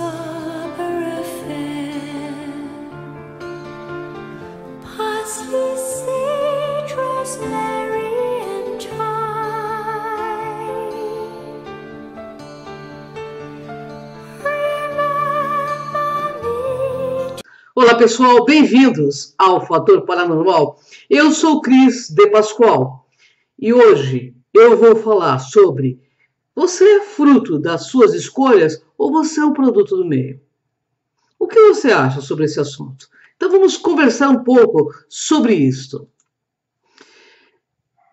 sober affair. Parsley, sage, rosemary, and thyme. Remember me. Olá pessoal, bem-vindos ao Fator Paranormal. Eu sou Cris de Pascoal e hoje eu vou falar sobre: você é fruto das suas escolhas ou você é o produto do meio? O que você acha sobre esse assunto? Então vamos conversar um pouco sobre isto.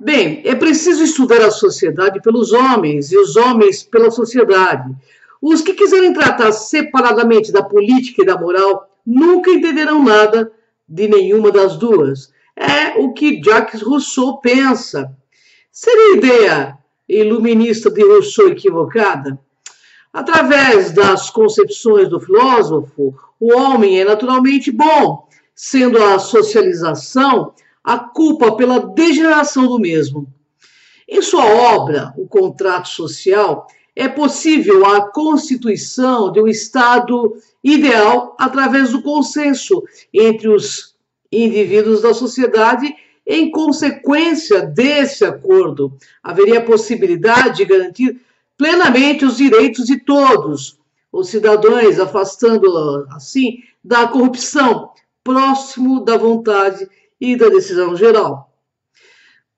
Bem, é preciso estudar a sociedade pelos homens e os homens pela sociedade. Os que quiserem tratar separadamente da política e da moral nunca entenderão nada de nenhuma das duas. É o que Jacques Rousseau pensa. Seria a ideia iluminista de Rousseau equivocada? Através das concepções do filósofo, o homem é naturalmente bom, sendo a socialização a culpa pela degeneração do mesmo. Em sua obra, O Contrato Social, é possível a constituição de um Estado ideal através do consenso entre os indivíduos da sociedade. Em consequência desse acordo, haveria a possibilidade de garantir plenamente os direitos de todos os cidadãos, afastando assim da corrupção, próximo da vontade e da decisão geral.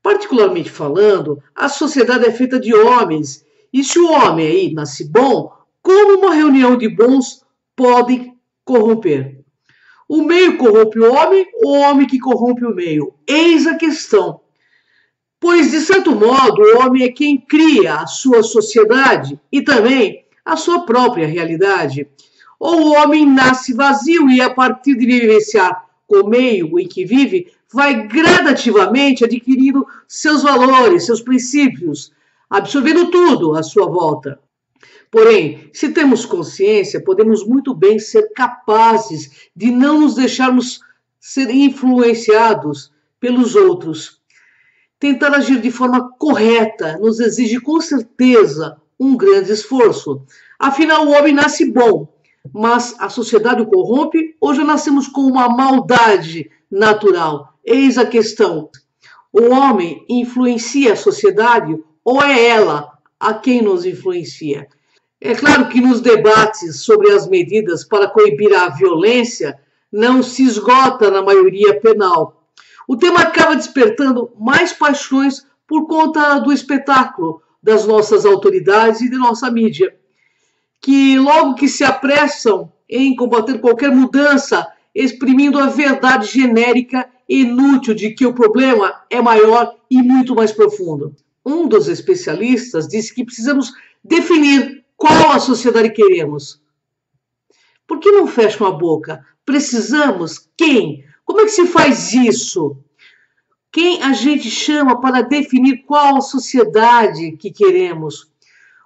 Particularmente falando, a sociedade é feita de homens, e se o homem aí nasce bom, como uma reunião de bons pode corromper? O meio corrompe o homem que corrompe o meio? Eis a questão. Pois, de certo modo, o homem é quem cria a sua sociedade e também a sua própria realidade. Ou o homem nasce vazio e, a partir de vivenciar o meio em que vive, vai gradativamente adquirindo seus valores, seus princípios, absorvendo tudo à sua volta. Porém, se temos consciência, podemos muito bem ser capazes de não nos deixarmos ser influenciados pelos outros. Tentar agir de forma correta nos exige com certeza um grande esforço. Afinal, o homem nasce bom, mas a sociedade o corrompe ou já nascemos com uma maldade natural? Eis a questão. O homem influencia a sociedade ou é ela a quem nos influencia? É claro que nos debates sobre as medidas para coibir a violência não se esgota na maioria penal. O tema acaba despertando mais paixões por conta do espetáculo das nossas autoridades e de nossa mídia, que logo que se apressam em combater qualquer mudança, exprimindo a verdade genérica e inútil de que o problema é maior e muito mais profundo. Um dos especialistas disse que precisamos definir qual a sociedade queremos. Por que não fecham a boca? Precisamos? Quem? Como é que se faz isso? Quem a gente chama para definir qual a sociedade que queremos?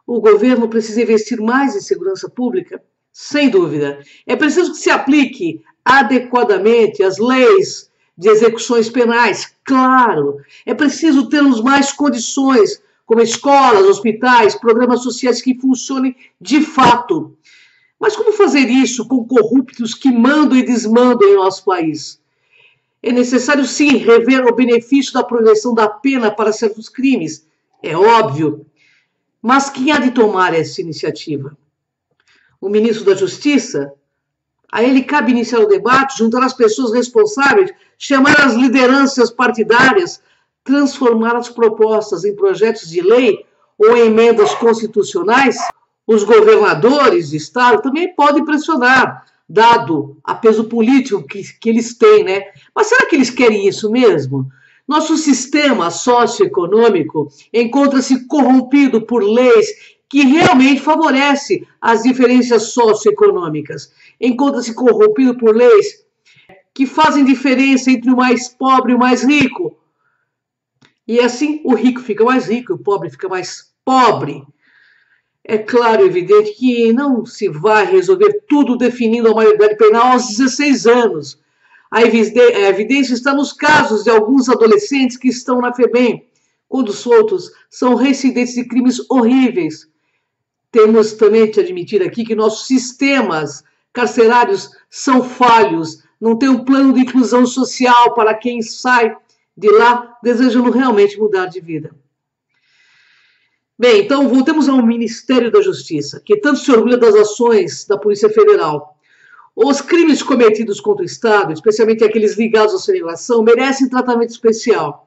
O governo precisa investir mais em segurança pública? Sem dúvida. É preciso que se aplique adequadamente as leis de execuções penais. Claro. É preciso termos mais condições, como escolas, hospitais, programas sociais que funcionem de fato. Mas como fazer isso com corruptos que mandam e desmandam em nosso país? É necessário, sim, rever o benefício da progressão da pena para certos crimes. É óbvio. Mas quem há de tomar essa iniciativa? O ministro da Justiça? A ele cabe iniciar o debate, juntar as pessoas responsáveis, chamar as lideranças partidárias, transformar as propostas em projetos de lei ou em emendas constitucionais. Os governadores de estado também podem pressionar, dado a peso político que eles têm, né? Mas será que eles querem isso mesmo? Nosso sistema socioeconômico encontra-se corrompido por leis que realmente favorecem as diferenças socioeconômicas. Encontra-se corrompido por leis que fazem diferença entre o mais pobre e o mais rico. E assim o rico fica mais rico e o pobre fica mais pobre. É claro e evidente que não se vai resolver tudo definindo a maioridade penal aos 16 anos. A evidência está nos casos de alguns adolescentes que estão na FEBEM, quando soltos, são reincidentes de crimes horríveis. temos também de admitir aqui que nossos sistemas carcerários são falhos, não tem um plano de inclusão social para quem sai de lá desejando realmente mudar de vida. Bem, então voltemos ao Ministério da Justiça, que tanto se orgulha das ações da Polícia Federal. Os crimes cometidos contra o Estado, especialmente aqueles ligados à segregação, merecem tratamento especial.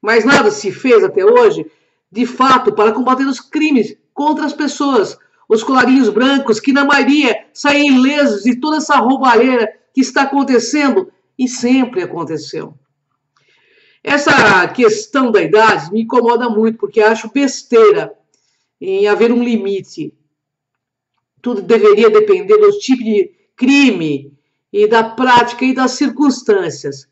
Mas nada se fez até hoje, de fato, para combater os crimes contra as pessoas, os colarinhos brancos, que na maioria saem ilesos de toda essa roubalheira que está acontecendo e sempre aconteceu. Essa questão da idade me incomoda muito, porque acho besteira em haver um limite. Tudo deveria depender do tipo de crime e da prática e das circunstâncias.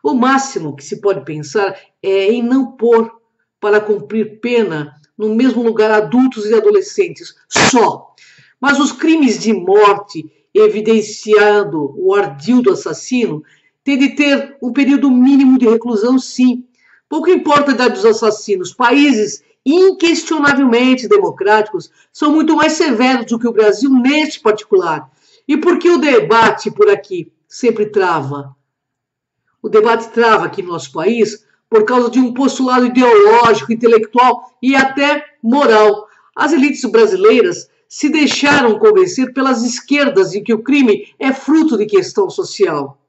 O máximo que se pode pensar é em não pôr para cumprir pena no mesmo lugar adultos e adolescentes, só. Mas os crimes de morte, evidenciando o ardil do assassino, tem de ter um período mínimo de reclusão, sim. Pouco importa a idade dos assassinos. Países inquestionavelmente democráticos são muito mais severos do que o Brasil neste particular. E por que o debate por aqui sempre trava? O debate trava aqui no nosso país por causa de um postulado ideológico, intelectual e até moral. As elites brasileiras se deixaram convencer pelas esquerdas de que o crime é fruto de questão social.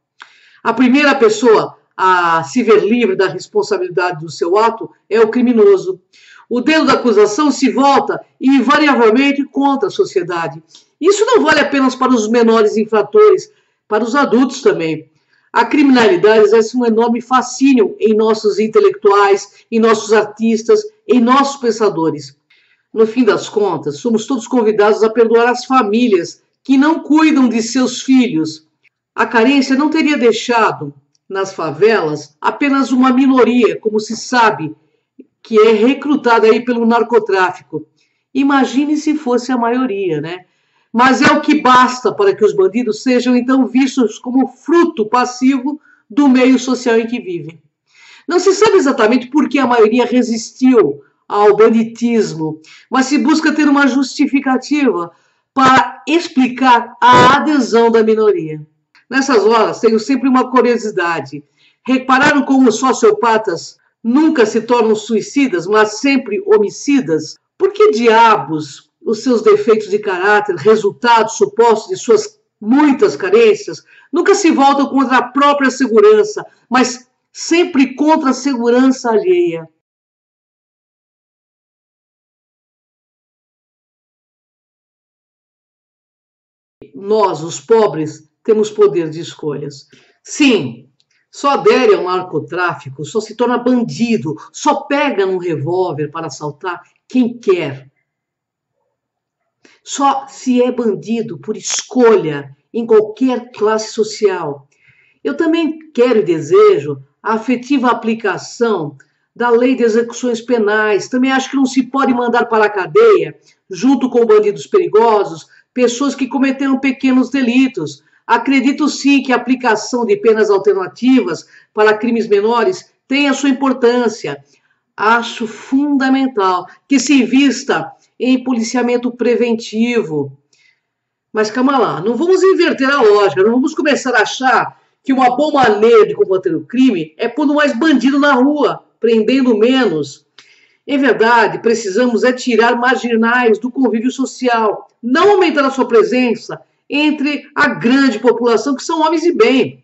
A primeira pessoa a se ver livre da responsabilidade do seu ato é o criminoso. O dedo da acusação se volta invariavelmente contra a sociedade. Isso não vale apenas para os menores infratores, para os adultos também. A criminalidade exerce um enorme fascínio em nossos intelectuais, em nossos artistas, em nossos pensadores. No fim das contas, somos todos convidados a perdoar as famílias que não cuidam de seus filhos. A carência não teria deixado nas favelas apenas uma minoria, como se sabe, que é recrutada aí pelo narcotráfico. Imagine se fosse a maioria, né? Mas é o que basta para que os bandidos sejam então vistos como fruto passivo do meio social em que vivem. Não se sabe exatamente por que a maioria resistiu ao banditismo, mas se busca ter uma justificativa para explicar a adesão da minoria. Nessas horas, tenho sempre uma curiosidade. Repararam como os sociopatas nunca se tornam suicidas, mas sempre homicidas? Por que diabos os seus defeitos de caráter, resultados supostos de suas muitas carências, nunca se voltam contra a própria segurança, mas sempre contra a segurança alheia? Nós, os pobres, temos poder de escolhas. Sim, só adere ao narcotráfico, só se torna bandido, só pega num revólver para assaltar quem quer. Só se é bandido por escolha em qualquer classe social. Eu também quero e desejo a afetiva aplicação da lei de execuções penais. Também acho que não se pode mandar para a cadeia, junto com bandidos perigosos, pessoas que cometeram pequenos delitos. Acredito sim que a aplicação de penas alternativas para crimes menores tem a sua importância. Acho fundamental que se invista em policiamento preventivo. Mas calma lá, não vamos inverter a lógica, não vamos começar a achar que uma boa maneira de combater o crime é pondo mais bandido na rua, prendendo menos. Em verdade, precisamos tirar marginais do convívio social, não aumentar a sua presença entre a grande população, que são homens de bem.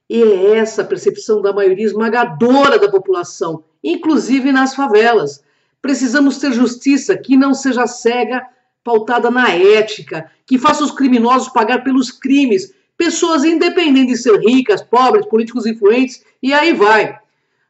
E é essa a percepção da maioria esmagadora da população, inclusive nas favelas. Precisamos ter justiça que não seja cega, pautada na ética, que faça os criminosos pagar pelos crimes, pessoas independentes de ser ricas, pobres, políticos influentes, e aí vai.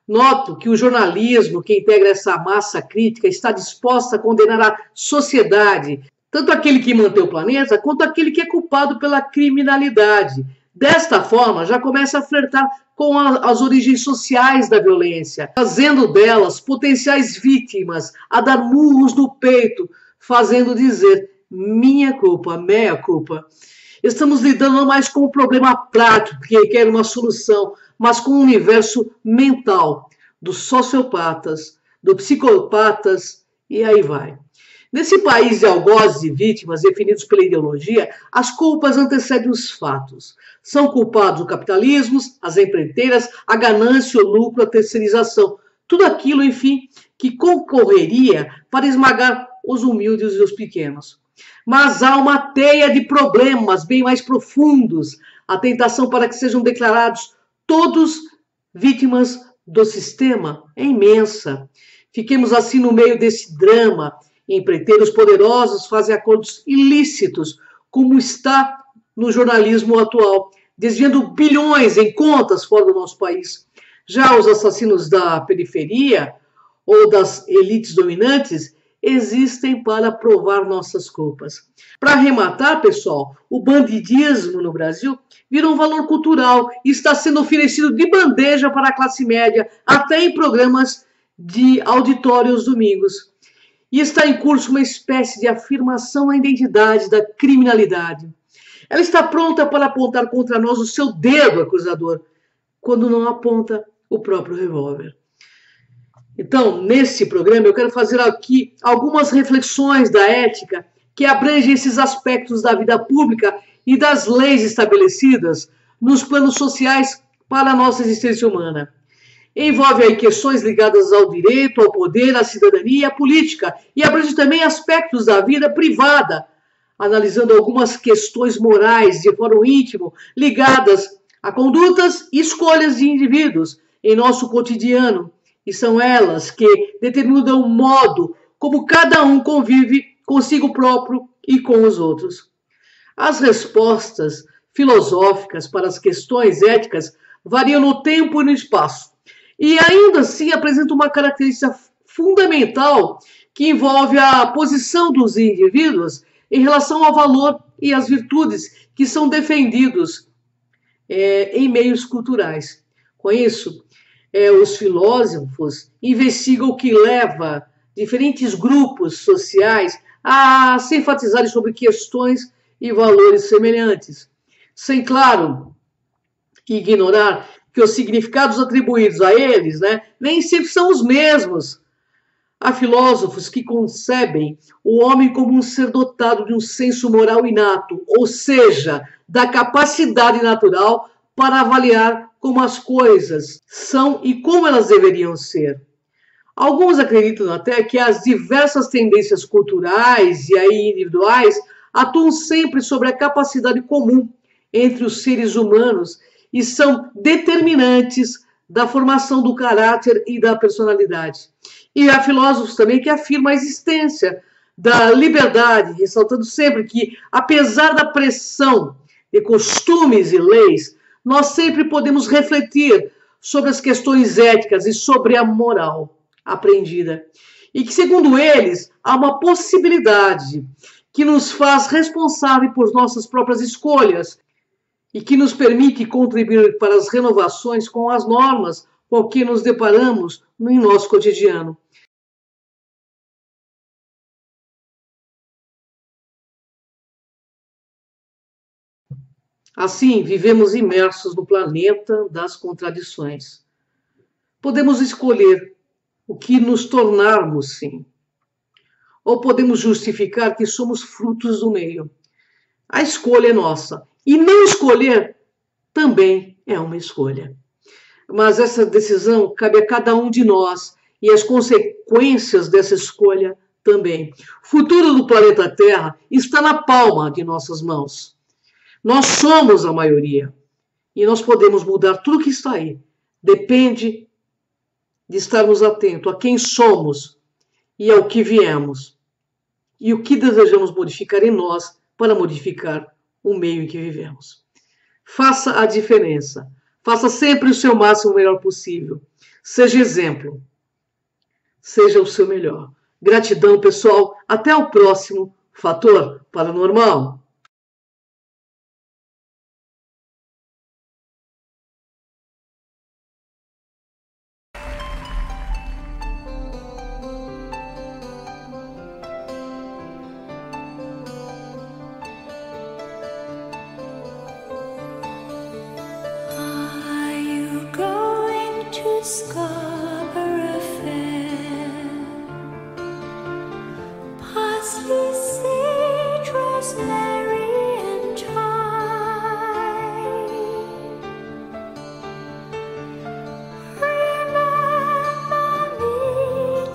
Noto que o jornalismo que integra essa massa crítica está disposta a condenar a sociedade, tanto aquele que mantém o planeta, quanto aquele que é culpado pela criminalidade. Desta forma, já começa a flertar com as origens sociais da violência, fazendo delas potenciais vítimas, a dar murros no peito, fazendo dizer, minha culpa, meia culpa. Estamos lidando mais com um problema prático, que requer uma solução, mas com o universo mental dos sociopatas, dos psicopatas, e aí vai. Nesse país de algozes e vítimas definidos pela ideologia, as culpas antecedem os fatos. São culpados o capitalismo, as empreiteiras, a ganância, o lucro, a terceirização. Tudo aquilo, enfim, que concorreria para esmagar os humildes e os pequenos. Mas há uma teia de problemas bem mais profundos. A tentação para que sejam declarados todos vítimas do sistema é imensa. Fiquemos assim no meio desse drama. Empreiteiros poderosos fazem acordos ilícitos, como está no jornalismo atual, desviando bilhões em contas fora do nosso país. Já os assassinos da periferia ou das elites dominantes existem para provar nossas culpas. Para arrematar, pessoal, o bandidismo no Brasil virou um valor cultural e está sendo oferecido de bandeja para a classe média, até em programas de auditório aos domingos. E está em curso uma espécie de afirmação da identidade da criminalidade. Ela está pronta para apontar contra nós o seu dedo acusador, quando não aponta o próprio revólver. Então, nesse programa, eu quero fazer aqui algumas reflexões da ética que abrangem esses aspectos da vida pública e das leis estabelecidas nos planos sociais para a nossa existência humana. Envolve aí questões ligadas ao direito, ao poder, à cidadania e à política, e abrange também aspectos da vida privada, analisando algumas questões morais de fórum íntimo ligadas a condutas e escolhas de indivíduos em nosso cotidiano, e são elas que determinam o modo como cada um convive consigo próprio e com os outros. As respostas filosóficas para as questões éticas variam no tempo e no espaço, e ainda assim apresentam uma característica fundamental que envolve a posição dos indivíduos em relação ao valor e às virtudes que são defendidos em meios culturais. Com isso, os filósofos investigam o que leva diferentes grupos sociais a se enfatizarem sobre questões e valores semelhantes, sem, claro, ignorar que os significados atribuídos a eles, nem sempre são os mesmos. Há filósofos que concebem o homem como um ser dotado de um senso moral inato, ou seja, da capacidade natural para avaliar como as coisas são e como elas deveriam ser. Alguns acreditam até que as diversas tendências culturais e aí individuais atuam sempre sobre a capacidade comum entre os seres humanos e são determinantes da formação do caráter e da personalidade. E há filósofos também que afirmam a existência da liberdade, ressaltando sempre que, apesar da pressão de costumes e leis, nós sempre podemos refletir sobre as questões éticas e sobre a moral aprendida. E que, segundo eles, há uma possibilidade que nos faz responsáveis por nossas próprias escolhas e que nos permite contribuir para as renovações com as normas com que nos deparamos em nosso cotidiano. Assim, vivemos imersos no planeta das contradições. Podemos escolher o que nos tornarmos, sim. Ou podemos justificar que somos frutos do meio. A escolha é nossa. E não escolher também é uma escolha. Mas essa decisão cabe a cada um de nós e as consequências dessa escolha também. O futuro do planeta Terra está na palma de nossas mãos. Nós somos a maioria e nós podemos mudar tudo que está aí. Depende de estarmos atentos a quem somos e ao que viemos e o que desejamos modificar em nós para modificar o meio em que vivemos. Faça a diferença. Faça sempre o seu máximo melhor possível. Seja exemplo. Seja o seu melhor. Gratidão, pessoal. Até o próximo Fator Paranormal. Are you going to Scarborough Fair? ghastly citrus